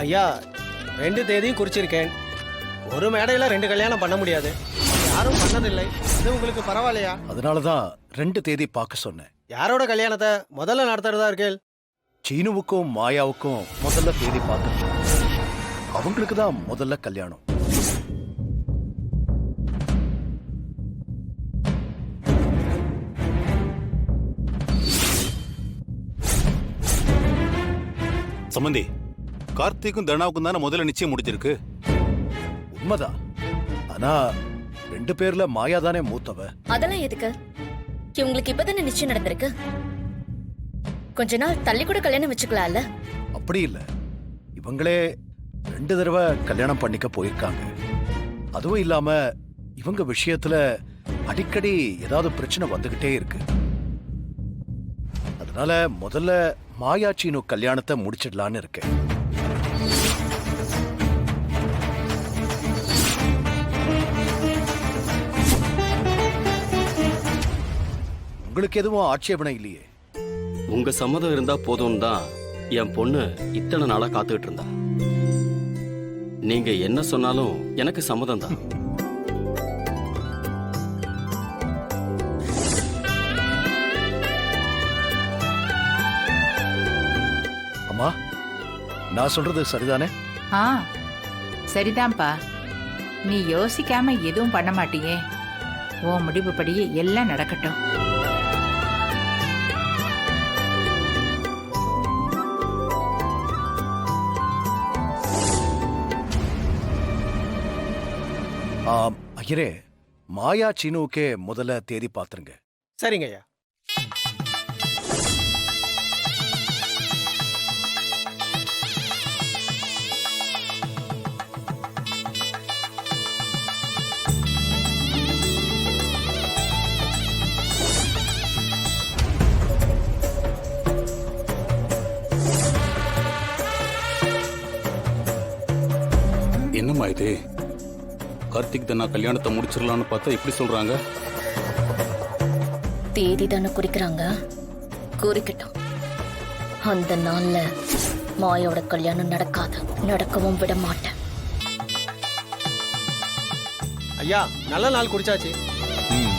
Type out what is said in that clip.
ஐயா 2 தேதியும் குறிச்சிருக்கேன். ஒரு மேடையில 2 கல்யாணம் பண்ண முடியாது. யாரும் பண்ணதில்லை. இது உங்களுக்கு பரவாயில்லையா? அதனாலதான் 2 தேதி பார்க்க சொன்னேன். யாரோட கல்யாணத்தை முதல்ல நடத்துறதா இருக்கேள்? சீனுவுக்கும் மாயாவுக்கும் முதல்ல தேதி பார்க்க அவங்களுக்கு தான் முதல்ல கல்யாணம். சம்பந்தி, கார்த்திக்கும் தர்ணாவுக்கும் தானே முதல்ல நிச்சயம் முடிஞ்சிருக்கு. உண்மைதான். ஆனா 2 பேர்ல மாயா தானே மூத்தவ. அதெல்லாம் எதுக்கு? இவங்களுக்கு இப்பதானே நிச்சயம் நடந்திருக்கு. கொஞ்ச நாள் தள்ளி கூட கல்யாணம் வச்சுக்கலாம்ல. அப்படி இல்ல, இவங்களே 2 தடவை கல்யாணம் பண்ணிக்க போயிருக்காங்க. அதுவும் இல்லாம இவங்க விஷயத்துல அடிக்கடி ஏதாவது பிரச்சனை வந்துகிட்டே இருக்கு. அதனால முதல்ல மாயா சீனு கல்யாணத்தை முடிச்சிடலான்னு இருக்கேன். உங்களுக்கு எதுவும் ஆட்சேபனை இல்லையே? உங்க சம்மதம் இருந்தா போதும் தான் என் பொண்ணு இத்தனை நாளா காத்துக்கிட்டு இருந்தா. நீங்க என்ன சொன்னாலும் எனக்கு சம்மதம் தான். அம்மா, நான் சொல்றது சரிதானே? ஆ சரிதான்ப்பா. நீ யோசிக்காம எதுவும் பண்ண மாட்டியே. உன் முடிவுப்படியே எல்லாம் நடக்கட்டும். ஐயரே, மாயா சீனுவுக்கே முதல்ல தேதி பாத்துருங்க. சரிங்க ஐயா. என்னம்மா இது? கார்த்திக் தர்ணா கல்யாணத்தை முடிச்சிடலான்னு பார்த்தா இப்படி சொல்றாங்க. தேதி தானே குறிக்கிறாங்க, குறிக்கட்டும். அந்த நாள்ல மாயோட கல்யாணம் நடக்காது, நடக்கவும் விட மாட்டேன். ஐயா நல்ல நாள் குறிச்சாச்சு. ம்.